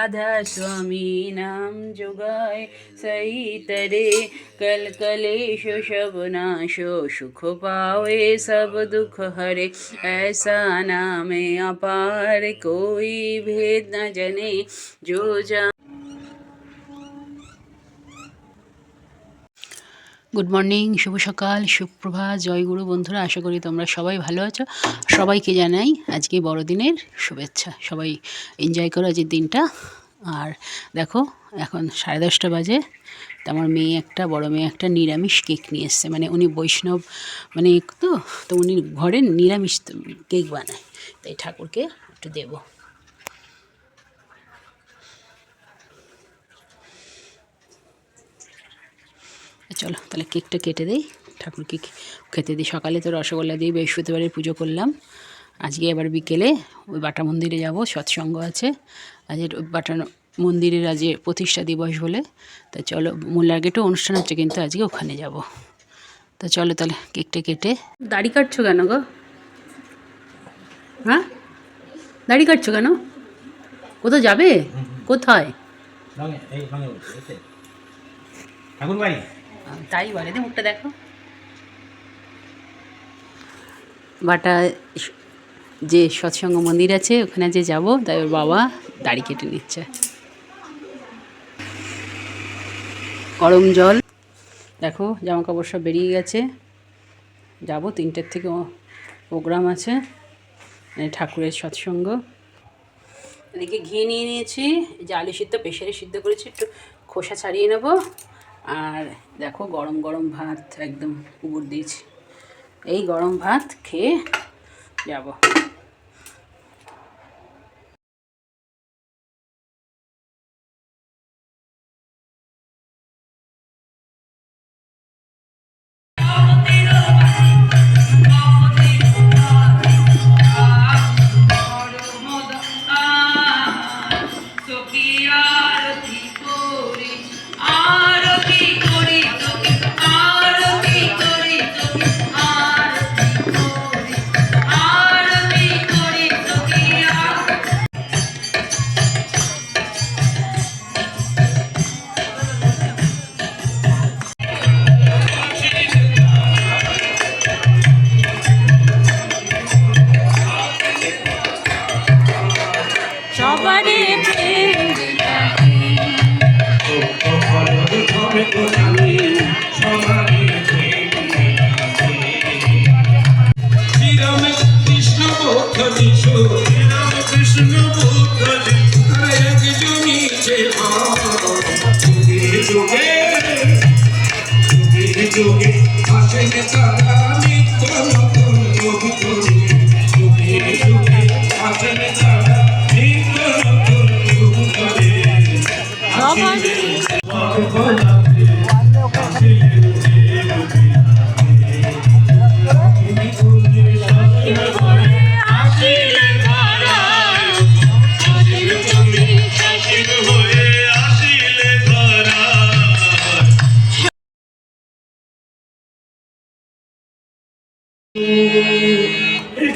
राधा स्वामी नाम जुगाए सही तरे कल कलेश सब नाशो सुख पावे सब दुख हरे ऐसा नाम अपार कोई भेद न जने जो जा। গুড মর্নিং, শুভ সকাল, সুপ্রভাত, জয়গুরু বন্ধুরা। আশা করি তোমরা সবাই ভালো আছো। সবাইকে জানাই আজকে বড়দিনের শুভেচ্ছা। সবাই এনজয় করো আজকের দিনটা। আর দেখো এখন 10:30 বাজে। তো আমার মেয়ে একটা, বড় মেয়ে একটা নিরামিষ কেক নিয়ে এসছে। মানে উনি বৈষ্ণব মানে তো উনি ঘরে নিরামিষ কেক বানায়, তাই ঠাকুরকে একটু দেবো। চলো তাহলে কেকটা কেটে দেই, ঠাকুরকে খেতে দিই। সকালে তো রসগোল্লা দিয়ে বৃহস্পতিবারের পুজো করলাম। আজকে আবার বিকেলে ওই বাটা মন্দিরে যাব, সৎসঙ্গ আছে আজকে। বাটা মন্দিরের আজকে প্রতিষ্ঠা দিবস বলে, তা চলো। মোল্লার গেটেও অনুষ্ঠান হচ্ছে, কিন্তু আজকে ওখানে যাব। তো চলো তাহলে কেকটা কেটে। দাড়ি কাটছো কেন গো? হ্যাঁ, দাড়ি কাটছো কেন? কোথাও যাবে? কোথায়? তাই বলে, মুখটা দেখো। বাটা যে সৎসঙ্গ মন্দির আছে ওখানে যে যাব, তাই ওর বাবা দাড়ি কেটে নিচ্ছে। গরম জল দেখো, জামা কাপড় সব বেরিয়ে গেছে। যাব 3টের থেকে প্রোগ্রাম আছে, ঠাকুরের সৎসঙ্গ। এদিকে ঘি নিয়ে নিয়েছি, যে আলু সিদ্ধ প্রেশারে সিদ্ধ করেছি, একটু খোসা ছাড়িয়ে নেব। আর দেখো গরম গরম ভাত একদম উপর দিয়েছি। এই গরম ভাত খেয়ে যাব।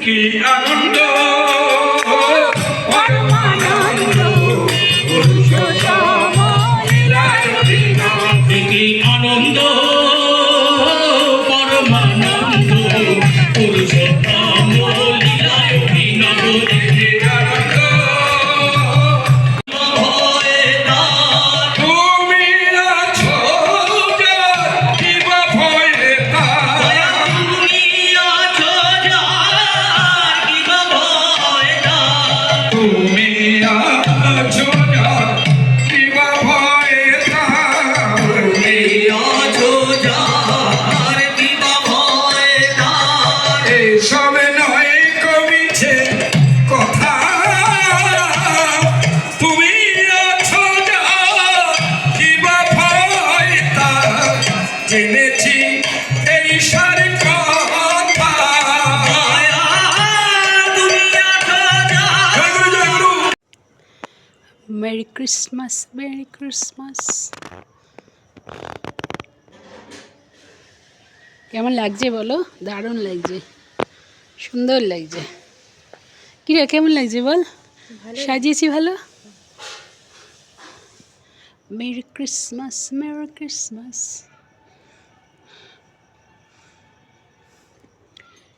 কি আনন্দ আনন্দ পরমানন্দ পুরুষোত্তম লীলায় অভিনব। Merry Christmas, merry Christmas. কেমন লাগছে বলো? দারুণ লাগছে, সুন্দর লাগছে। কিরে কেমন লাগছে বল? সাজিয়েছি ভালো? Merry Christmas, merry Christmas.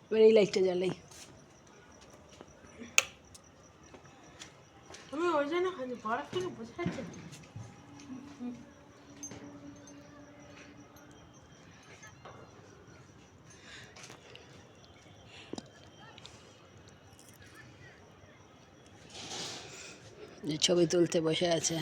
এবার এই লাইটটা জ্বালাই। আমি ওই জন্য খাচ্ছি, বরফ থেকে বুঝে যাচ্ছে। যে ছবি তুলতে বসে আছে।